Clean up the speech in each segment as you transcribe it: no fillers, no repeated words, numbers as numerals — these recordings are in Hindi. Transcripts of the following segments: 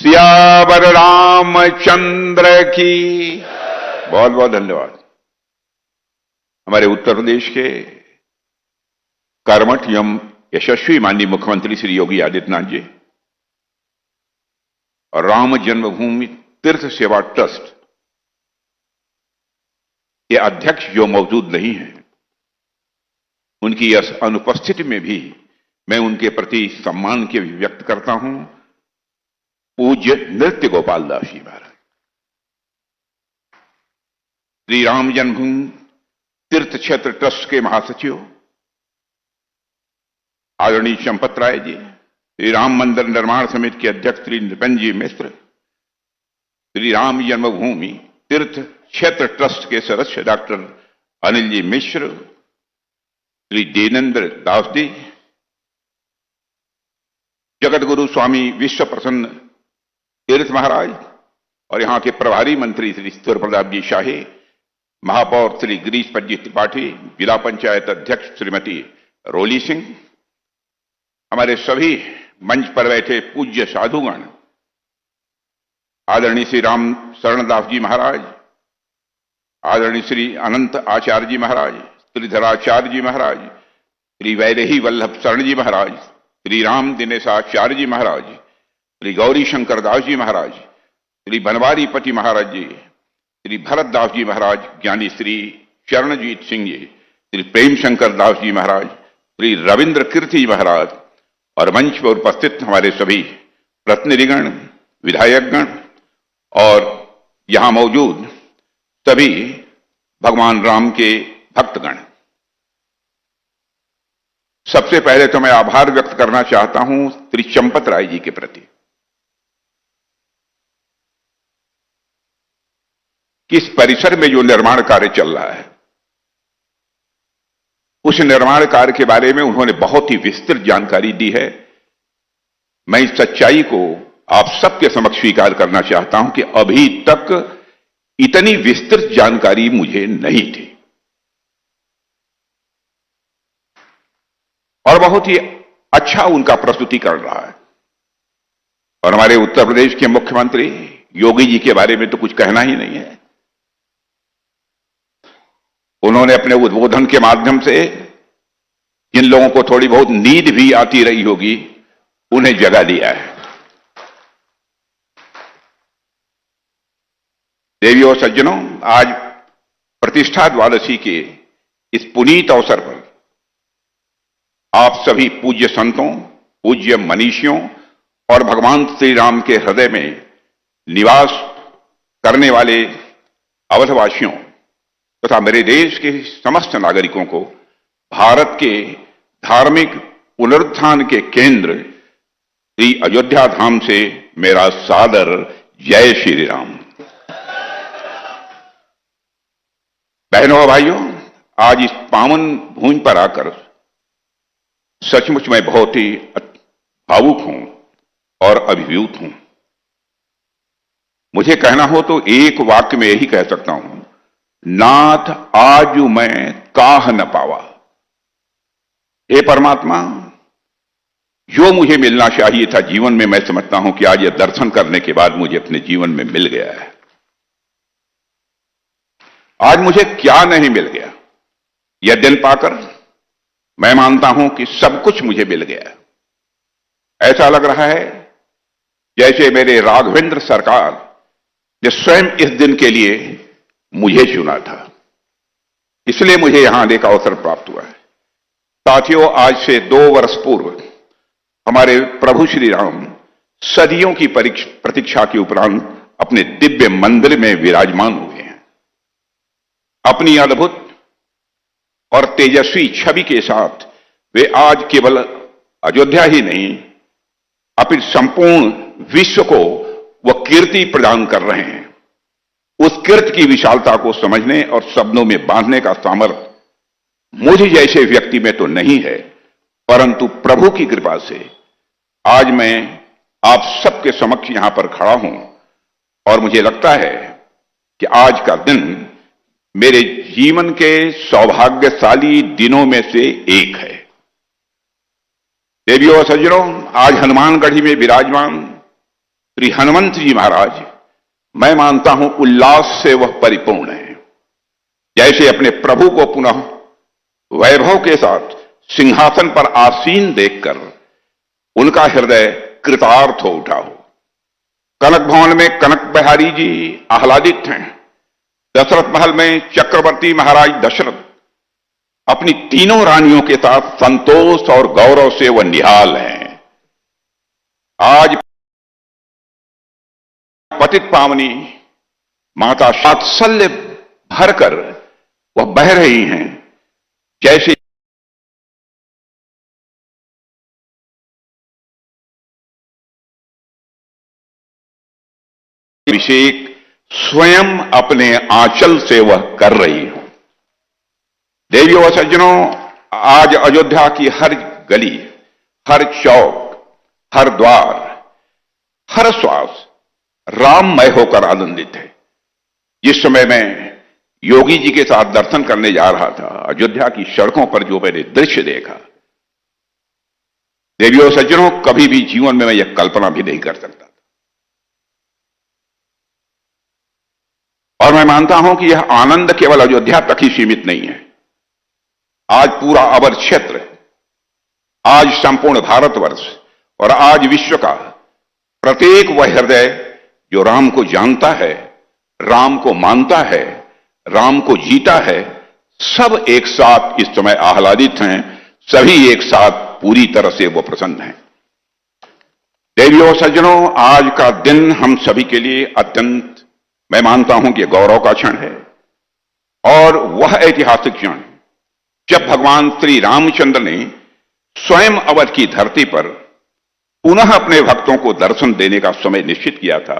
सियावर रामचंद्र की। बहुत बहुत धन्यवाद। हमारे उत्तर प्रदेश के कर्मठ एवं यशस्वी माननीय मुख्यमंत्री श्री योगी आदित्यनाथ जी और राम जन्मभूमि तीर्थ सेवा ट्रस्ट के अध्यक्ष जो मौजूद नहीं है, उनकी अनुपस्थिति में भी मैं उनके प्रति सम्मान के व्यक्त करता हूं। पूज्य नृत्य गोपाल दास जी महाराज, श्री राम जन्मभूमि तीर्थ क्षेत्र ट्रस्ट के महासचिव आदरणीय चंपत राय जी, श्री राम मंदिर निर्माण समिति के अध्यक्ष श्री नृपेंद्र जी मिश्र, श्री राम जन्मभूमि तीर्थ क्षेत्र ट्रस्ट के सदस्य डॉक्टर अनिल जी मिश्र, श्री देवेंद्र दास जी, जगत गुरु स्वामी विश्व प्रसन्न तीर्थ महाराज और यहां के प्रभारी मंत्री श्री सूर्य प्रताप जी शाही, महापौर श्री गिरीश पद जी त्रिपाठी, जिला पंचायत अध्यक्ष श्रीमती रोली सिंह, हमारे सभी मंच पर बैठे पूज्य साधुगण, आदरणीय श्री राम शरणदास जी महाराज, आदरणीय श्री अनंत आचार्य जी महाराज, श्रीधराचार्य जी महाराज, श्री वैदेही वल्लभ शरण जी महाराज, श्री राम दिनेशाचार्य जी महाराज, श्री गौरी शंकर दास जी महाराज, श्री बनवारी पति महाराज जी, श्री भरत दास जी महाराज, ज्ञानी श्री चरणजीत सिंह जी, श्री प्रेम शंकर दास जी महाराज, श्री रविंद्र कीर्ति जी महाराज और मंच पर उपस्थित हमारे सभी प्रतिनिधिगण, विधायकगण और यहां मौजूद सभी भगवान राम के भक्तगण, सबसे पहले तो मैं आभार व्यक्त करना चाहता हूं श्री चंपत राय जी के प्रति कि इस परिसर में जो निर्माण कार्य चल रहा है, उस निर्माण कार्य के बारे में उन्होंने बहुत ही विस्तृत जानकारी दी है। मैं इस सच्चाई को आप सबके समक्ष स्वीकार करना चाहता हूं कि अभी तक इतनी विस्तृत जानकारी मुझे नहीं थी और बहुत ही अच्छा उनका प्रस्तुतिकरण रहा है। और हमारे उत्तर प्रदेश के मुख्यमंत्री योगी जी के बारे में तो कुछ कहना ही नहीं है। उन्होंने अपने उद्बोधन के माध्यम से जिन लोगों को थोड़ी बहुत नींद भी आती रही होगी, उन्हें जगा दिया है। देवियों और सज्जनों, आज प्रतिष्ठा द्वादशी के इस पुनीत अवसर पर आप सभी पूज्य संतों, पूज्य मनीषियों और भगवान श्री राम के हृदय में निवास करने वाले अवधवासियों तथा मेरे देश के समस्त नागरिकों को भारत के धार्मिक पुनरुत्थान के केंद्र श्री अयोध्या धाम से मेरा सादर जय श्री राम। बहनों और भाइयों, आज इस पावन भूमि पर आकर सचमुच मैं बहुत ही भावुक हूं और अभिभूत हूं। मुझे कहना हो तो एक वाक्य में यही कह सकता हूं, नाथ आजू मैं काह न पावा। हे परमात्मा, जो मुझे मिलना चाहिए था जीवन में, मैं समझता हूं कि आज यह दर्शन करने के बाद मुझे अपने जीवन में मिल गया है। आज मुझे क्या नहीं मिल गया, यह दिन पाकर मैं मानता हूं कि सब कुछ मुझे मिल गया। ऐसा लग रहा है जैसे मेरे राघवेंद्र सरकार ने स्वयं इस दिन के लिए मुझे चुना था, इसलिए मुझे यहां आने का अवसर प्राप्त हुआ है। साथियों, आज से 2 वर्ष पूर्व हमारे प्रभु श्री राम सदियों की प्रतीक्षा के उपरांत अपने दिव्य मंदिर में विराजमान हुए हैं। अपनी अद्भुत और तेजस्वी छवि के साथ वे आज केवल अयोध्या ही नहीं, अपितु संपूर्ण विश्व को वह कीर्ति प्रदान कर रहे हैं। उस कीर्ति की विशालता को समझने और शब्दों में बांधने का सामर्थ्य मुझे जैसे व्यक्ति में तो नहीं है, परंतु प्रभु की कृपा से आज मैं आप सबके समक्ष यहां पर खड़ा हूं और मुझे लगता है कि आज का दिन मेरे जीवन के सौभाग्यशाली दिनों में से एक है। देवियों और सज्जनों, आज हनुमानगढ़ी में विराजमान श्री हनुमंत जी महाराज, मैं मानता हूं उल्लास से वह परिपूर्ण है। जैसे अपने प्रभु को पुनः वैभव के साथ सिंहासन पर आसीन देखकर उनका हृदय कृतार्थ हो उठा हो। कनक भवन में कनक बिहारी जी आह्लादित हैं। दशरथ महल में चक्रवर्ती महाराज दशरथ अपनी तीनों रानियों के साथ संतोष और गौरव से वह निहाल हैं। आज पतित पावनी माता वात्सल्य भरकर वह बह रही हैं, जैसे अभिषेक स्वयं अपने आंचल से वह कर रही हो। देवियों और सज्जनों, आज अयोध्या की हर गली, हर चौक, हर द्वार, हर श्वास राममय होकर आनंदित है। जिस समय मैं योगी जी के साथ दर्शन करने जा रहा था, अयोध्या की सड़कों पर जो मैंने दृश्य देखा, देवियों और सज्जनों, कभी भी जीवन में मैं यह कल्पना भी नहीं कर सकता था। और मैं मानता हूं कि यह आनंद केवल अयोध्या तक ही सीमित नहीं है। आज पूरा अवध क्षेत्र, आज संपूर्ण भारतवर्ष और आज विश्व का प्रत्येक वह हृदय जो राम को जानता है, राम को मानता है, राम को जीता है, सब एक साथ इस समय आह्लादित हैं। सभी एक साथ पूरी तरह से वो प्रसन्न हैं। देवियों सज्जनों, आज का दिन हम सभी के लिए अत्यंत, मैं मानता हूं कि गौरव का क्षण है। और वह ऐतिहासिक क्षण जब भगवान श्री रामचंद्र ने स्वयं अवध की धरती पर पुनः अपने भक्तों को दर्शन देने का समय निश्चित किया था,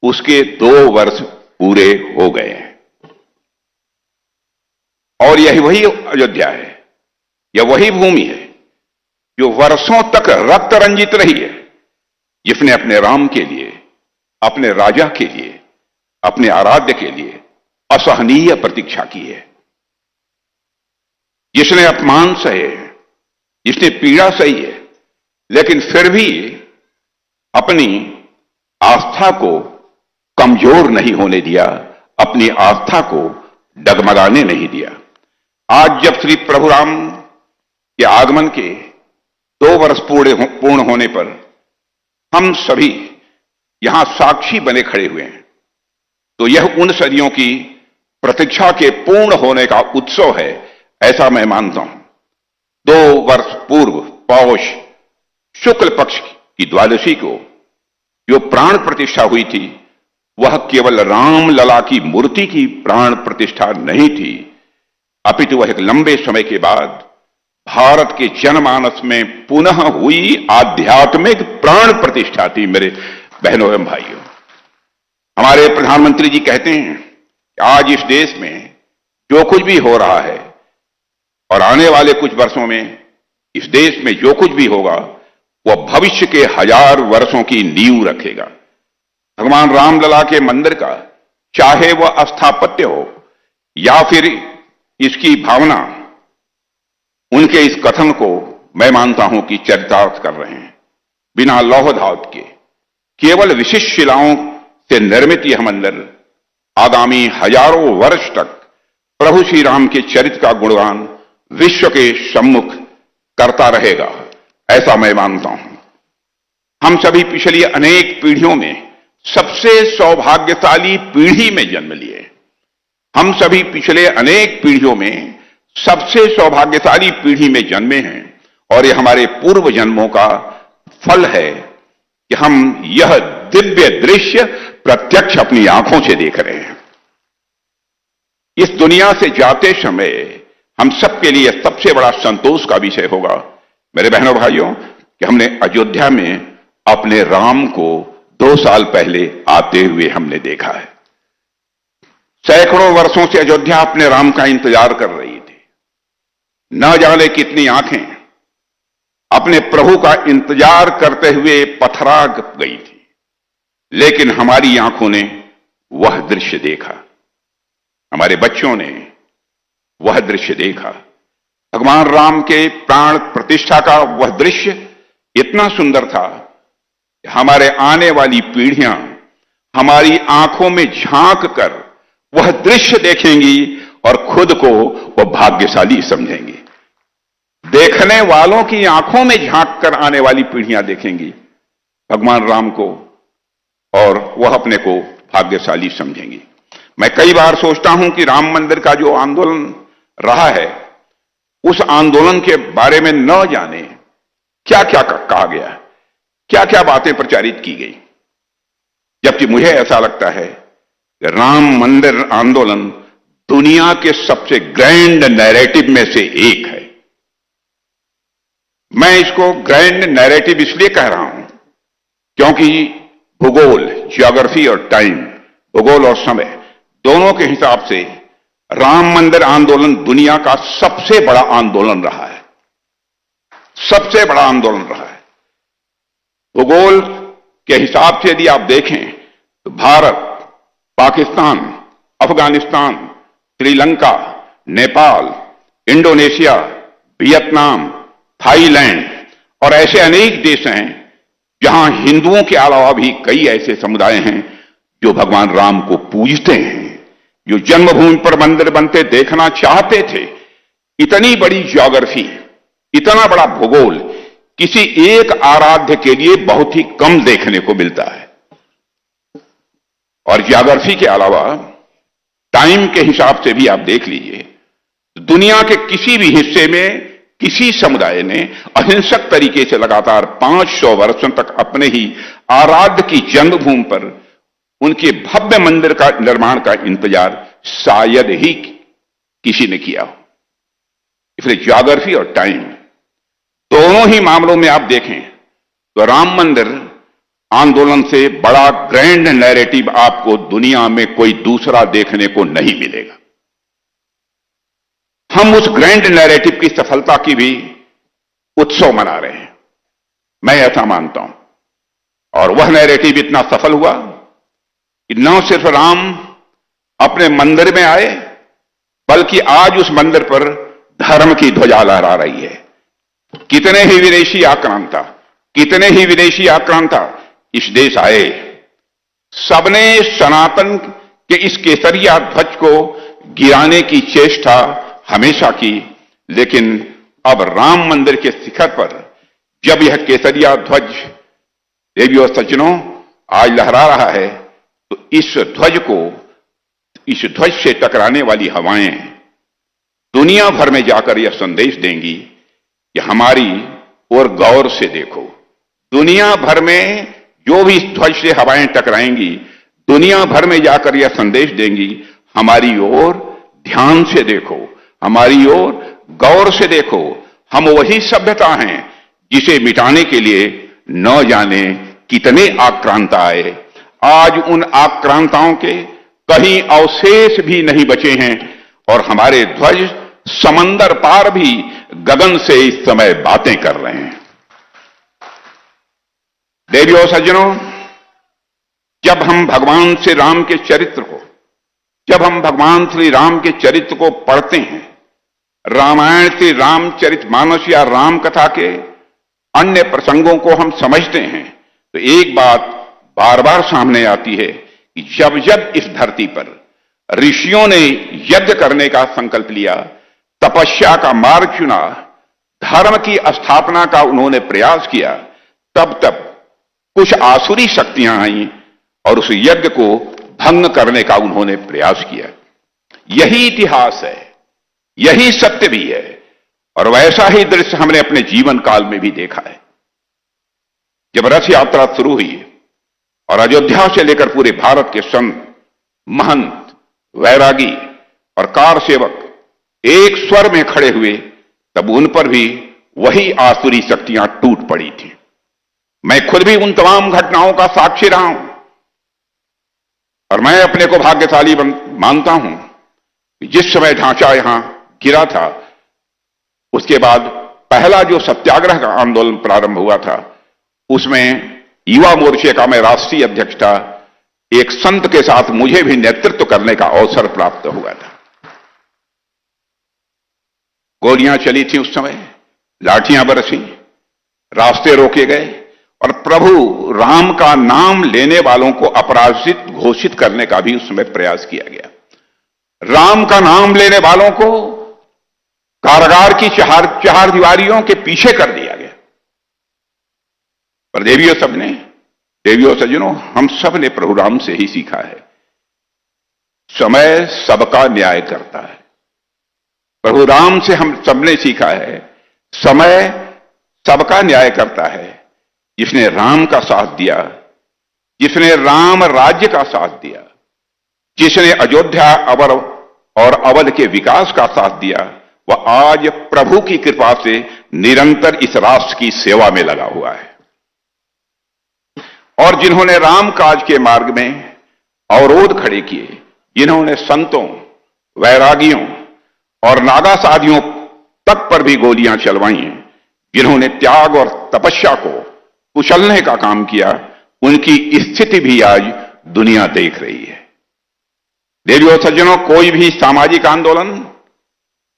उसके 2 वर्ष पूरे हो गए हैं। और यही वही अयोध्या है, यह वही भूमि है जो वर्षों तक रक्त रंजित रही है, जिसने अपने राम के लिए, अपने राजा के लिए, अपने आराध्य के लिए असहनीय प्रतीक्षा की है। जिसने अपमान सहे, जिसने पीड़ा सही है, लेकिन फिर भी अपनी आस्था को कमजोर नहीं होने दिया, अपनी आस्था को डगमगाने नहीं दिया। आज जब श्री प्रभु राम के आगमन के 2 वर्ष पूर्ण होने पर हम सभी यहां साक्षी बने खड़े हुए हैं, तो यह उन सदियों की प्रतीक्षा के पूर्ण होने का उत्सव है, ऐसा मैं मानता हूं। 2 वर्ष पूर्व पौष शुक्ल पक्ष की द्वादशी को जो प्राण प्रतिष्ठा हुई थी, वह केवल राम लला की मूर्ति की प्राण प्रतिष्ठा नहीं थी, अपितु वह एक लंबे समय के बाद भारत के जनमानस में पुनः हुई आध्यात्मिक प्राण प्रतिष्ठा थी। मेरे बहनों एवं भाइयों, हमारे प्रधानमंत्री जी कहते हैं कि आज इस देश में जो कुछ भी हो रहा है और आने वाले कुछ वर्षों में इस देश में जो कुछ भी होगा, वह भविष्य के 1000 वर्षों की नींव रखेगा। भगवान रामलला के मंदिर का, चाहे वह स्थापत्य हो या फिर इसकी भावना, उनके इस कथन को मैं मानता हूं कि चरितार्थ कर रहे हैं। बिना लौह धातु के केवल विशिष्ट शिलाओं से निर्मित यह मंदिर आगामी हजारों वर्ष तक प्रभु श्री राम के चरित्र का गुणगान विश्व के सम्मुख करता रहेगा, ऐसा मैं मानता हूं। हम सभी पिछली अनेक पीढ़ियों में सबसे सौभाग्यशाली पीढ़ी में जन्म लिए। हम सभी पिछले अनेक पीढ़ियों में सबसे सौभाग्यशाली पीढ़ी में जन्मे हैं, और यह हमारे पूर्व जन्मों का फल है कि हम यह दिव्य दृश्य प्रत्यक्ष अपनी आंखों से देख रहे हैं। इस दुनिया से जाते समय हम सबके लिए सबसे बड़ा संतोष का विषय होगा, मेरे बहनों भाइयों, कि हमने अयोध्या में अपने राम को 2 साल पहले आते हुए हमने देखा है। सैकड़ों वर्षों से अयोध्या अपने राम का इंतजार कर रही थी। न जाने कितनी आंखें अपने प्रभु का इंतजार करते हुए पथरा गई थी, लेकिन हमारी आंखों ने वह दृश्य देखा, हमारे बच्चों ने वह दृश्य देखा। भगवान राम के प्राण प्रतिष्ठा का वह दृश्य इतना सुंदर था हमारे आने वाली पीढ़ियां हमारी आंखों में झांक कर वह दृश्य देखेंगी और खुद को वह भाग्यशाली समझेंगी। देखने वालों की आंखों में झांक कर आने वाली पीढ़ियां देखेंगी भगवान राम को और वह अपने को भाग्यशाली समझेंगी। मैं कई बार सोचता हूं कि राम मंदिर का जो आंदोलन रहा है, उस आंदोलन के बारे में न जाने क्या क्या कहा गया, क्या क्या बातें प्रचारित की गई, जबकि मुझे ऐसा लगता है कि राम मंदिर आंदोलन दुनिया के सबसे ग्रैंड नैरेटिव में से एक है। मैं इसको ग्रैंड नैरेटिव इसलिए कह रहा हूं क्योंकि भूगोल, ज्योग्राफी और टाइम, भूगोल और समय दोनों के हिसाब से राम मंदिर आंदोलन दुनिया का सबसे बड़ा आंदोलन रहा है, सबसे बड़ा आंदोलन रहा है। भूगोल के हिसाब से यदि आप देखें तो Bharat, Pakistan, Afghanistan, Sri Lanka, Nepal, Indonesia, Vietnam, Thailand और ऐसे अनेक देश हैं जहां हिंदुओं के अलावा भी कई ऐसे समुदाय हैं जो भगवान राम को पूजते हैं, जो जन्मभूमि पर मंदिर बनते देखना चाहते थे। इतनी बड़ी ज्योग्राफी, इतना बड़ा भूगोल किसी एक आराध्य के लिए बहुत ही कम देखने को मिलता है। और ज्योग्राफी के अलावा टाइम के हिसाब से भी आप देख लीजिए, दुनिया के किसी भी हिस्से में किसी समुदाय ने अहिंसक तरीके से लगातार 500 वर्षों तक अपने ही आराध्य की जन्मभूमि पर उनके भव्य मंदिर का निर्माण का इंतजार शायद ही किसी ने किया हो। इसलिए ज्योग्राफी और टाइम दोनों ही मामलों में आप देखें तो राम मंदिर आंदोलन से बड़ा ग्रैंड नैरेटिव आपको दुनिया में कोई दूसरा देखने को नहीं मिलेगा। हम उस ग्रैंड नैरेटिव की सफलता की भी उत्सव मना रहे हैं, मैं ऐसा मानता हूं। और वह नैरेटिव इतना सफल हुआ कि न सिर्फ राम अपने मंदिर में आए, बल्कि आज उस मंदिर पर धर्म की ध्वजा लहरा रही है। कितने ही विदेशी आक्रांता, कितने ही विदेशी आक्रांता इस देश आए, सबने सनातन के इस केसरिया ध्वज को गिराने की चेष्टा हमेशा की, लेकिन अब राम मंदिर के शिखर पर जब यह केसरिया ध्वज देवी और सज्जनों आज लहरा रहा है, तो इस ध्वज से टकराने वाली हवाएं दुनिया भर में जाकर यह संदेश देंगी कि हमारी ओर गौर से देखो। दुनिया भर में जो भी इस ध्वज से हवाएं टकराएंगी, दुनिया भर में जाकर यह संदेश देंगी, हमारी ओर ध्यान से देखो, हमारी ओर गौर से देखो। हम वही सभ्यता हैं जिसे मिटाने के लिए न जाने कितने आक्रांता आए। आज उन आक्रांताओं के कहीं अवशेष भी नहीं बचे हैं और हमारे ध्वज समंदर पार भी गगन से इस समय बातें कर रहे हैं। देवियों सज्जनों, जब हम भगवान श्री राम के चरित्र को, जब हम भगवान श्री राम के चरित्र को पढ़ते हैं, रामायण से रामचरितमानस या राम कथा के अन्य प्रसंगों को हम समझते हैं, तो एक बात बार बार सामने आती है कि जब जब इस धरती पर ऋषियों ने यज्ञ करने का संकल्प लिया, तपस्या का मार्ग चुना, धर्म की स्थापना का उन्होंने प्रयास किया, तब तब कुछ आसुरी शक्तियां आईं और उस यज्ञ को भंग करने का उन्होंने प्रयास किया। यही इतिहास है, यही सत्य भी है और वैसा ही दृश्य हमने अपने जीवन काल में भी देखा है। जब रथ यात्रा शुरू हुई और अयोध्या से लेकर पूरे भारत के संत, महंत, वैरागी और कार सेवक एक स्वर में खड़े हुए, तब उन पर भी वही आसुरी शक्तियां टूट पड़ी थी। मैं खुद भी उन तमाम घटनाओं का साक्षी रहा हूं और मैं अपने को भाग्यशाली मानता हूं कि जिस समय ढांचा यहां गिरा था, उसके बाद पहला जो सत्याग्रह का आंदोलन प्रारंभ हुआ था, उसमें युवा मोर्चे का मैं राष्ट्रीय अध्यक्ष था। एक संत के साथ मुझे भी नेतृत्व करने का अवसर प्राप्त हुआ था। गोलियां चली थी उस समय, लाठियां बरसी, रास्ते रोके गए और प्रभु राम का नाम लेने वालों को अपराजित घोषित करने का भी उस समय प्रयास किया गया। राम का नाम लेने वालों को कारागार की चार दीवारियों के पीछे कर दिया गया। पर देवियों सज्जनों, हम सब ने प्रभु राम से ही सीखा है, समय सबका न्याय करता है। प्रभु राम से हम सबने सीखा है, समय सबका न्याय करता है। जिसने राम का साथ दिया, जिसने राम राज्य का साथ दिया, जिसने अयोध्या और अवध के विकास का साथ दिया, वह आज प्रभु की कृपा से निरंतर इस राष्ट्र की सेवा में लगा हुआ है। और जिन्होंने राम काज के मार्ग में अवरोध खड़े किए, जिन्होंने संतों, वैरागियों और नागा साधियों तक पर भी गोलियां चलवाई, जिन्होंने त्याग और तपस्या को कुचलने का काम किया, उनकी स्थिति भी आज दुनिया देख रही है। देवियों सज्जनों, कोई भी सामाजिक आंदोलन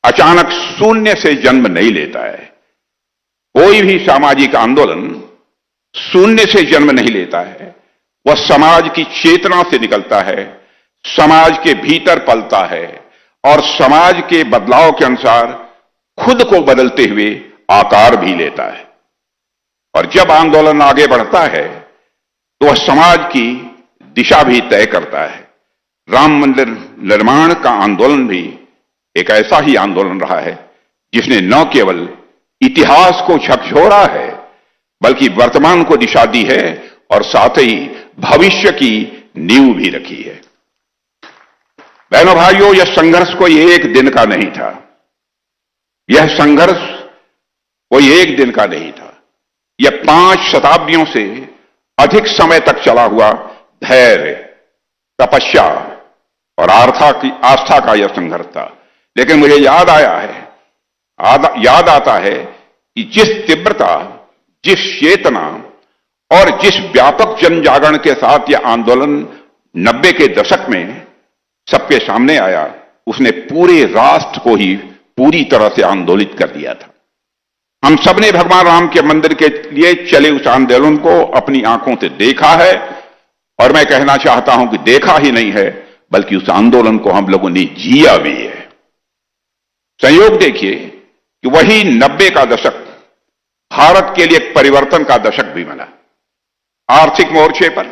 अचानक शून्य से जन्म नहीं लेता है। कोई भी सामाजिक आंदोलन शून्य से जन्म नहीं लेता है। वह समाज की चेतना से निकलता है, समाज के भीतर पलता है और समाज के बदलाव के अनुसार खुद को बदलते हुए आकार भी लेता है। और जब आंदोलन आगे बढ़ता है तो वह समाज की दिशा भी तय करता है। राम मंदिर निर्माण का आंदोलन भी एक ऐसा ही आंदोलन रहा है जिसने न केवल इतिहास को झकझोरा है, बल्कि वर्तमान को दिशा दी है और साथ ही भविष्य की नींव भी रखी है। बहनों भाइयों, यह संघर्ष कोई एक दिन का नहीं था। यह संघर्ष कोई एक दिन का नहीं था। यह 5 शताब्दियों से अधिक समय तक चला हुआ धैर्य, तपस्या और आस्था का यह संघर्ष था। लेकिन मुझे याद आता है कि जिस तीव्रता, जिस चेतना और जिस व्यापक जन जागरण के साथ यह आंदोलन 90 के दशक में सबके सामने आया, उसने पूरे राष्ट्र को ही पूरी तरह से आंदोलित कर दिया था। हम सबने भगवान राम के मंदिर के लिए चले उस आंदोलन को अपनी आंखों से देखा है और मैं कहना चाहता हूं कि देखा ही नहीं है, बल्कि उस आंदोलन को हम लोगों ने जिया भी है। संयोग देखिए कि वही 90 का दशक भारत के लिए एक परिवर्तन का दशक भी बना। आर्थिक मोर्चे पर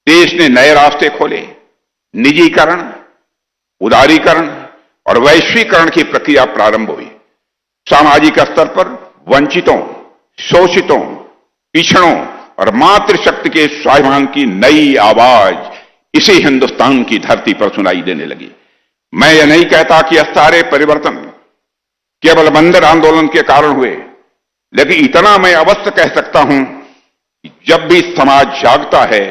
देश ने नए रास्ते खोले। निजीकरण, उदारीकरण और वैश्वीकरण की प्रक्रिया प्रारंभ हुई। सामाजिक स्तर पर वंचितों, शोषितों, पिछड़ों और मातृशक्ति के स्वाभिमान की नई आवाज इसी हिंदुस्तान की धरती पर सुनाई देने लगी। मैं यह नहीं कहता कि यह सारे परिवर्तन केवल मंदिर आंदोलन के कारण हुए, लेकिन इतना मैं अवश्य कह सकता हूं कि जब भी समाज जागता है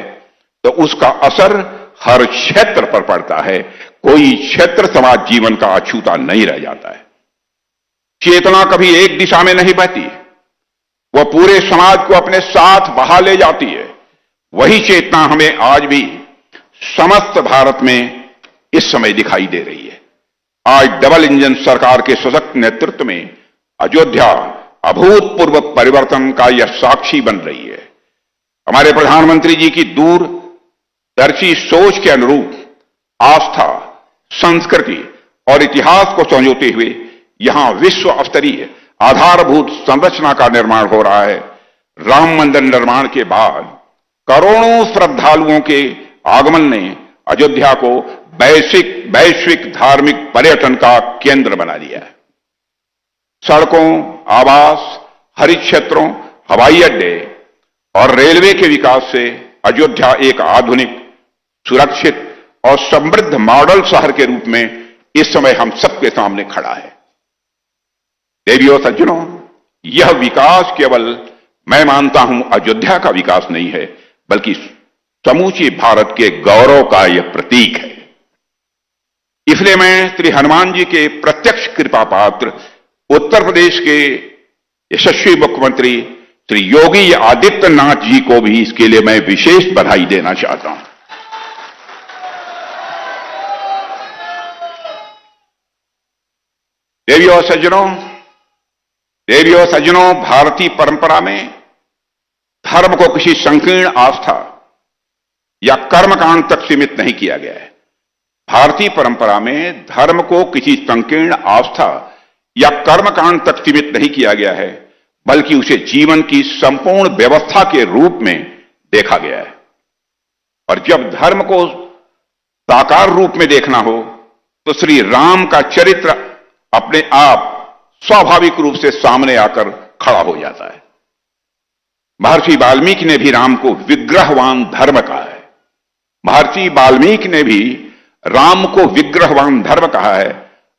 तो उसका असर हर क्षेत्र पर पड़ता है। कोई क्षेत्र समाज जीवन का अछूता नहीं रह जाता है। चेतना कभी एक दिशा में नहीं बहती, वह पूरे समाज को अपने साथ बहा ले जाती है। वही चेतना हमें आज भी समस्त भारत में इस समय दिखाई दे रही है। आज डबल इंजन सरकार के सशक्त नेतृत्व में अयोध्या अभूतपूर्व परिवर्तन का यह साक्षी बन रही है। हमारे प्रधानमंत्री जी की दूरदर्शी सोच के अनुरूप आस्था, संस्कृति और इतिहास को संजोते हुए यहां विश्व स्तरीय आधारभूत संरचना का निर्माण हो रहा है। राम मंदिर निर्माण के बाद करोड़ों श्रद्धालुओं के आगमन ने अयोध्या को वैश्विक धार्मिक पर्यटन का केंद्र बना दिया है। सड़कों, आवास, हरित क्षेत्रों, हवाई अड्डे और रेलवे के विकास से अयोध्या एक आधुनिक, सुरक्षित और समृद्ध मॉडल शहर के रूप में इस समय हम सबके सामने खड़ा है। देवियों सज्जनों, यह विकास केवल मैं मानता हूं अयोध्या का विकास नहीं है, बल्कि समूची भारत के गौरव का यह प्रतीक है। इसलिए मैं श्री हनुमान जी के प्रत्यक्ष कृपा पात्र उत्तर प्रदेश के यशस्वी मुख्यमंत्री श्री योगी आदित्यनाथ जी को भी इसके लिए मैं विशेष बधाई देना चाहता हूं। देवियों सज्जनों, भारतीय परंपरा में धर्म को किसी संकीर्ण आस्था या कर्मकांड तक सीमित नहीं किया गया है। भारतीय परंपरा में धर्म को किसी संकीर्ण आस्था या कर्मकांड तक सीमित नहीं किया गया है, बल्कि उसे जीवन की संपूर्ण व्यवस्था के रूप में देखा गया है। और जब धर्म को साकार रूप में देखना हो तो श्री राम का चरित्र अपने आप स्वाभाविक रूप से सामने आकर खड़ा हो जाता है। महर्षि वाल्मीकि ने भी राम को विग्रहवान धर्म कहा है। महर्षि वाल्मीकि ने भी राम को विग्रहवान धर्म कहा है,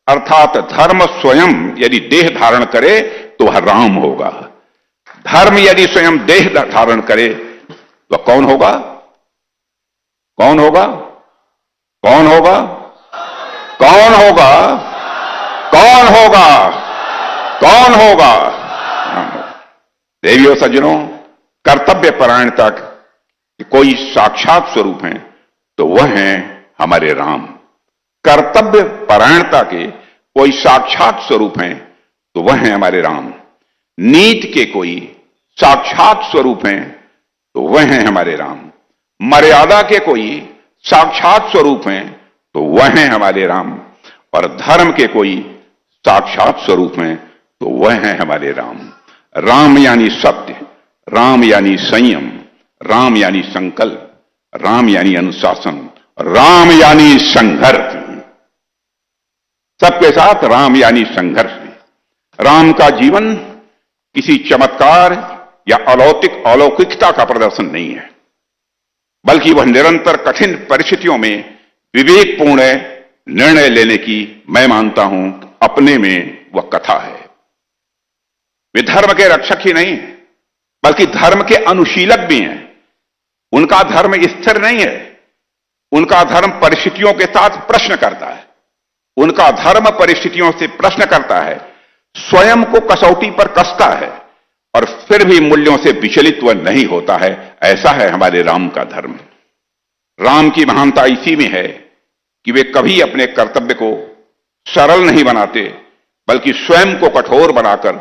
अर्थात धर्म स्वयं यदि देह धारण करे तो वह राम होगा। धर्म यदि स्वयं देह धारण करे तो कौन होगा? कौन होगा? कौन होगा? कौन होगा? कौन होगा? कौन होगा? देवियों सज्जनों, कर्तव्य परायणता के कोई साक्षात स्वरूप हैं तो वह हैं हमारे राम। कर्तव्य परायणता के कोई साक्षात स्वरूप हैं तो वह हैं हमारे राम। नीति के कोई साक्षात स्वरूप हैं तो वह हैं हमारे राम। मर्यादा के कोई साक्षात स्वरूप हैं तो वह हैं हमारे राम। और धर्म के कोई साक्षात स्वरूप हैं तो वह हैं हमारे राम। राम यानी सत्य, राम यानी संयम, राम यानी संकल्प, राम यानी अनुशासन, राम यानी संघर्ष। सबके साथ राम यानी संघर्ष। राम का जीवन किसी चमत्कार या अलौकिकता का प्रदर्शन नहीं है, बल्कि वह निरंतर कठिन परिस्थितियों में विवेकपूर्ण निर्णय लेने की, मैं मानता हूं, अपने में वह कथा है। वे धर्म के रक्षक ही नहीं, बल्कि धर्म के अनुशीलक भी हैं। उनका धर्म स्थिर नहीं है, उनका धर्म परिस्थितियों के साथ प्रश्न करता है। उनका धर्म परिस्थितियों से प्रश्न करता है, स्वयं को कसौटी पर कसता है और फिर भी मूल्यों से विचलित वह नहीं होता है। ऐसा है हमारे राम का धर्म। राम की महानता इसी में है कि वे कभी अपने कर्तव्य को सरल नहीं बनाते, बल्कि स्वयं को कठोर बनाकर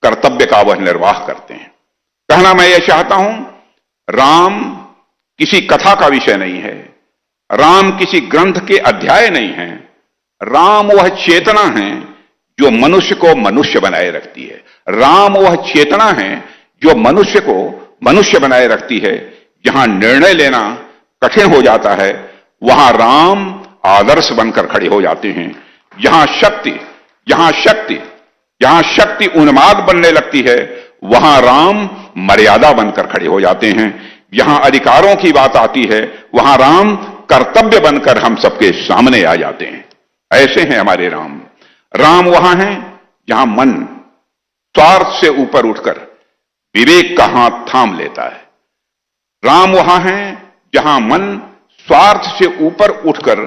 कर्तव्य का वह निर्वाह करते हैं। कहना मैं यह चाहता हूं, राम किसी कथा का विषय नहीं है, राम किसी ग्रंथ के अध्याय नहीं है। राम वह चेतना है जो मनुष्य को मनुष्य बनाए रखती है। राम वह चेतना है जो मनुष्य को मनुष्य बनाए रखती है। जहां निर्णय लेना कठिन हो जाता है, वहां राम आदर्श बनकर खड़े हो जाते हैं। जहां शक्ति उन्माद बनने लगती है, वहां राम मर्यादा बनकर खड़े हो जाते हैं। जहां अधिकारों की बात आती है, वहां राम कर्तव्य बनकर हम सबके सामने आ जाते हैं। ऐसे हैं हमारे राम। राम वहां है जहां मन स्वार्थ से ऊपर उठकर विवेक का हाथ थाम लेता है। राम वहां है जहां मन स्वार्थ से ऊपर उठकर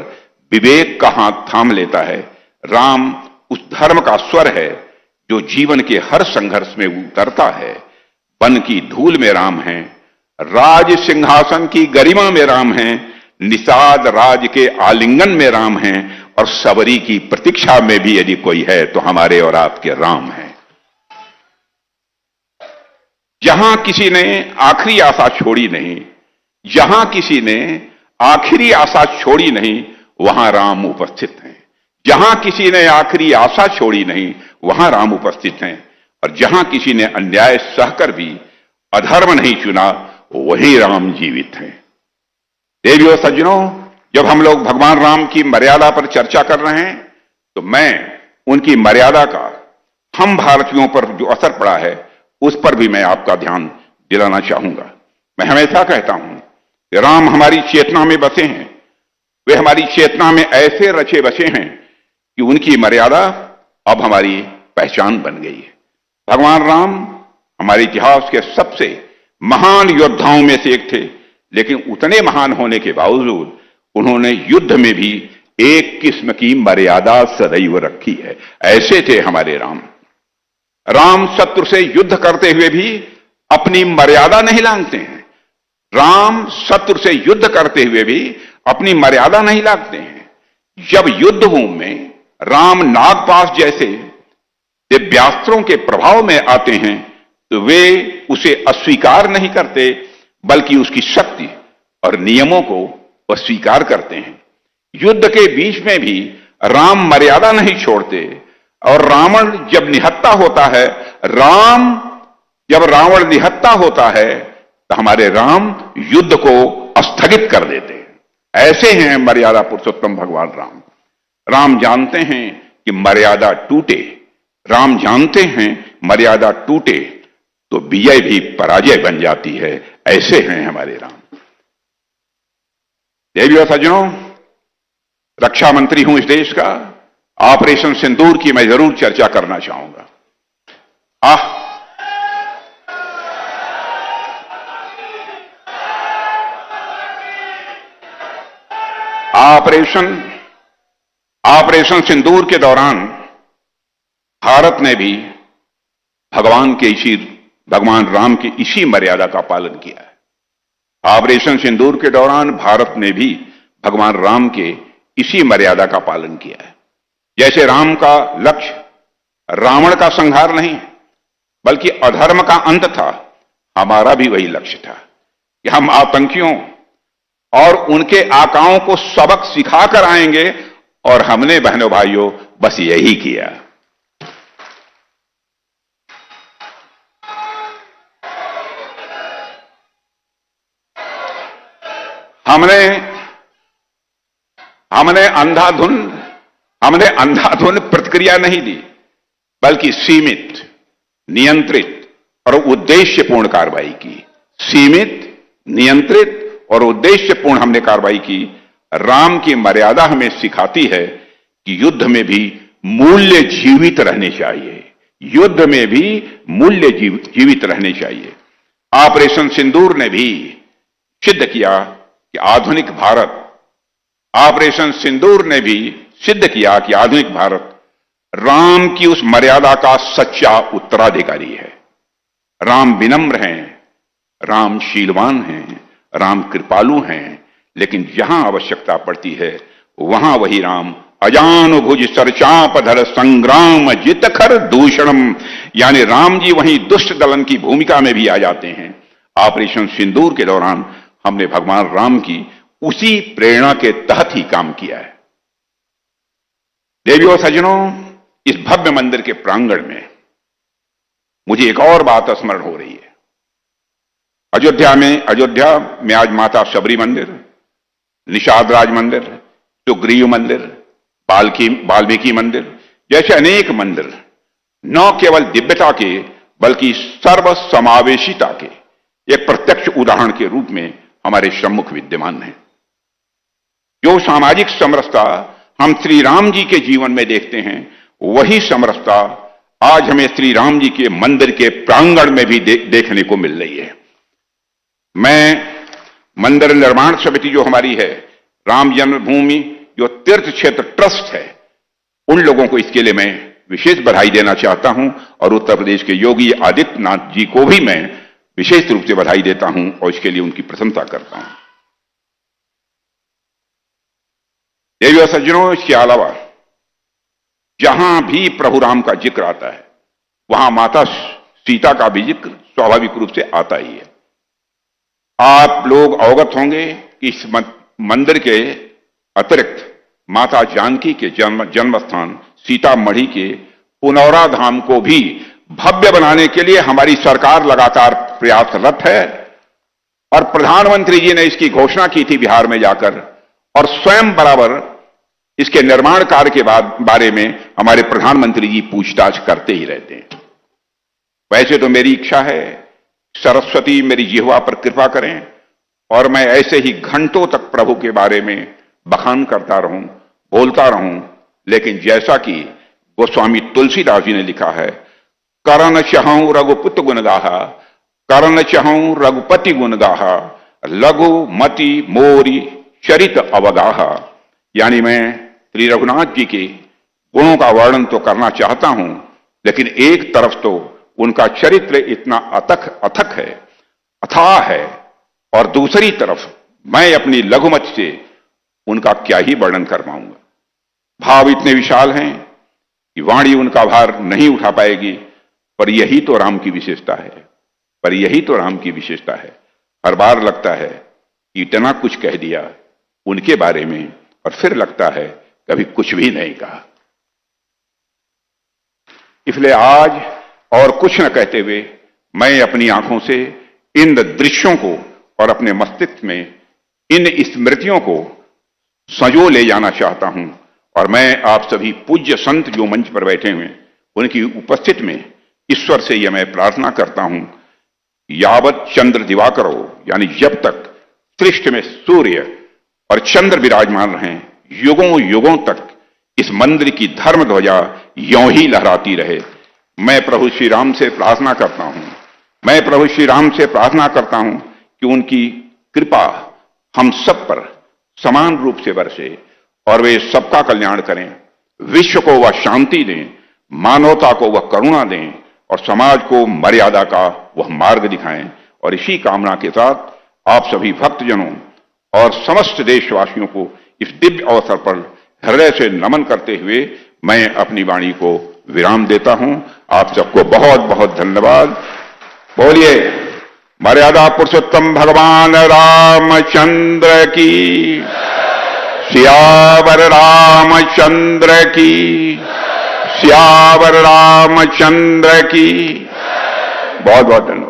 विवेक का हाथ थाम लेता है। राम उस धर्म का स्वर है जो जीवन के हर संघर्ष में उतरता है। वन की धूल में राम है, राज सिंहासन की गरिमा में राम है, निषाद राज के आलिंगन में राम है, और सबरी की प्रतीक्षा में भी यदि कोई है तो हमारे और आपके राम है। जहां किसी ने आखिरी आशा छोड़ी नहीं, जहां किसी ने आखिरी आशा छोड़ी नहीं, वहां राम उपस्थित हैं। जहां किसी ने आखिरी आशा छोड़ी नहीं, वहां राम उपस्थित हैं। और जहां किसी ने अन्याय सहकर भी अधर्म नहीं चुना, वही राम जीवित हैं। देवियों सज्जनों, जब हम लोग भगवान राम की मर्यादा पर चर्चा कर रहे हैं, तो मैं उनकी मर्यादा का हम भारतीयों पर जो असर पड़ा है, उस पर भी मैं आपका ध्यान दिलाना चाहूंगा। मैं हमेशा कहता हूं कि राम हमारी चेतना में बसे हैं। वे हमारी चेतना में ऐसे रचे बसे हैं कि उनकी मर्यादा अब हमारी पहचान बन गई है। भगवान राम हमारे इतिहास के सबसे महान योद्धाओं में से एक थे, लेकिन उतने महान होने के बावजूद उन्होंने युद्ध में भी एक किस्म की मर्यादा सदैव रखी है। ऐसे थे हमारे राम। राम शत्रु से युद्ध करते हुए भी अपनी मर्यादा नहीं लांघते हैं। राम शत्रु से युद्ध करते हुए भी अपनी मर्यादा नहीं लांघते हैं। जब युद्ध भूमि में राम नागपाश जैसे दिव्यास्त्रों के प्रभाव में आते हैं, तो वे उसे अस्वीकार नहीं करते, बल्कि उसकी शक्ति और नियमों को अस्वीकार करते हैं। युद्ध के बीच में भी राम मर्यादा नहीं छोड़ते, और रावण जब निहत्था होता है, जब रावण निहत्था होता है, तो हमारे राम युद्ध को स्थगित कर देते हैं। ऐसे हैं मर्यादा पुरुषोत्तम भगवान राम। राम जानते हैं कि मर्यादा टूटे, राम जानते हैं मर्यादा टूटे तो विजय भी पराजय बन जाती है। ऐसे हैं हमारे राम। देवी और सज्जनों, रक्षा मंत्री हूं इस देश का। ऑपरेशन सिंदूर की मैं जरूर चर्चा करना चाहूंगा। ऑपरेशन सिंदूर के दौरान भारत ने भी भगवान राम की इसी मर्यादा का पालन किया है। ऑपरेशन सिंदूर के दौरान भारत ने भी भगवान राम के इसी मर्यादा का पालन किया है। जैसे राम का लक्ष्य रावण का संहार नहीं, बल्कि अधर्म का अंत था, हमारा भी वही लक्ष्य था कि हम आतंकियों और उनके आकाओं को सबक सिखाकर आएंगे, और हमने बहनों भाइयों बस यही किया। हमने अंधाधुन प्रतिक्रिया नहीं दी, बल्कि सीमित, नियंत्रित और उद्देश्यपूर्ण कार्रवाई की। सीमित, नियंत्रित और उद्देश्यपूर्ण हमने कार्रवाई की। राम की मर्यादा हमें सिखाती है कि युद्ध में भी मूल्य जीवित रहने चाहिए। युद्ध में भी मूल्य जीवित रहने चाहिए। ऑपरेशन सिंदूर ने भी सिद्ध किया कि आधुनिक भारत राम की उस मर्यादा का सच्चा उत्तराधिकारी है। राम विनम्र हैं, राम शीलवान हैं, राम कृपालु हैं, लेकिन जहां आवश्यकता पड़ती है वहां वही राम अजानुभुज सरचापधर संग्राम जितखर दूषणम, यानी राम जी वहीं दुष्ट दलन की भूमिका में भी आ जाते हैं। ऑपरेशन सिंदूर के दौरान हमने भगवान राम की उसी प्रेरणा के तहत ही काम किया है। देवियों सज्जनों, इस भव्य मंदिर के प्रांगण में मुझे एक और बात स्मरण हो रही है। अयोध्या में आज माता शबरी मंदिर, निषाद राज मंदिर, सुग्रीव मंदिर, वाल्मीकि मंदिर जैसे अनेक मंदिर न केवल दिव्यता के बल्कि सर्व समावेशिता के एक प्रत्यक्ष उदाहरण के रूप में हमारे सम्मुख विद्यमान हैं। जो सामाजिक समरसता हम श्री राम जी के जीवन में देखते हैं, वही समरसता आज हमें श्री राम जी के मंदिर के प्रांगण में भी देखने को मिल रही है। मैं मंदिर निर्माण समिति जो हमारी है, राम जन्मभूमि जो तीर्थ क्षेत्र ट्रस्ट है, उन लोगों को इसके लिए मैं विशेष बधाई देना चाहता हूं, और उत्तर प्रदेश के योगी आदित्यनाथ जी को भी मैं विशेष रूप से बधाई देता हूं और इसके लिए उनकी प्रशंसा करता हूं। देवी और सज्जनों, इसके अलावा जहां भी प्रभु राम का जिक्र आता है, वहां माता सीता का भी जिक्र स्वाभाविक रूप से आता ही है। आप लोग अवगत होंगे कि इस मंदिर के अतिरिक्त माता जानकी के जन्म स्थान सीतामढ़ी के पुनौरा धाम को भी भव्य बनाने के लिए हमारी सरकार लगातार प्रयासरत है, और प्रधानमंत्री जी ने इसकी घोषणा की थी बिहार में जाकर, और स्वयं बराबर इसके निर्माण कार्य के बारे में हमारे प्रधानमंत्री जी पूछताछ करते ही रहते हैं। वैसे तो मेरी इच्छा है सरस्वती मेरी जिह्वा पर कृपा करें और मैं ऐसे ही घंटों तक प्रभु के बारे में बखान करता रहूं, बोलता रहूं, लेकिन जैसा कि गोस्वामी तुलसीदास जी ने लिखा है, करण चहूं रघुपुत गुण गाहा, करण चहूं रघुपति गुण गाहा, लघु मति मोरी चरित अवगाहा। यानी मैं श्री रघुनाथ जी के गुणों का वर्णन तो करना चाहता हूं, लेकिन एक तरफ तो उनका चरित्र इतना अथक है, अथाह है, और दूसरी तरफ मैं अपनी लघुमति से उनका क्या ही वर्णन कर पाऊंगा। भाव इतने विशाल हैं कि वाणी उनका भार नहीं उठा पाएगी, पर यही तो राम की विशेषता है। पर यही तो राम की विशेषता है। हर बार लगता है कि इतना कुछ कह दिया उनके बारे में और फिर लगता है कभी कुछ भी नहीं कहा। इसलिए आज और कुछ न कहते हुए मैं अपनी आंखों से इन दृश्यों को और अपने मस्तिष्क में इन स्मृतियों को संजो ले जाना चाहता हूं और मैं आप सभी पूज्य संत जो मंच पर बैठे हुए उनकी उपस्थिति में ईश्वर से यह मैं प्रार्थना करता हूं, यावत चंद्र दिवाकरो, यानी जब तक पृष्ठ में सूर्य और चंद्र विराजमान रहें, युगों युगों तक इस मंदिर की धर्म ध्वजा यों ही लहराती रहे। मैं प्रभु श्री राम से प्रार्थना करता हूं, मैं प्रभु श्री राम से प्रार्थना करता हूं कि उनकी कृपा हम सब पर समान रूप से बरसे और वे सबका कल्याण करें, विश्व को वह शांति दें, मानवता को वह करुणा दें और समाज को मर्यादा का वह मार्ग दिखाएं। और इसी कामना के साथ आप सभी भक्तजनों और समस्त देशवासियों को इस दिव्य अवसर पर हृदय से नमन करते हुए मैं अपनी वाणी को विराम देता हूं। आप सबको बहुत बहुत धन्यवाद। बोलिए मर्यादा पुरुषोत्तम भगवान रामचंद्र की, सियावर रामचंद्र की, सियावर रामचंद्र की। बहुत बहुत धन्यवाद।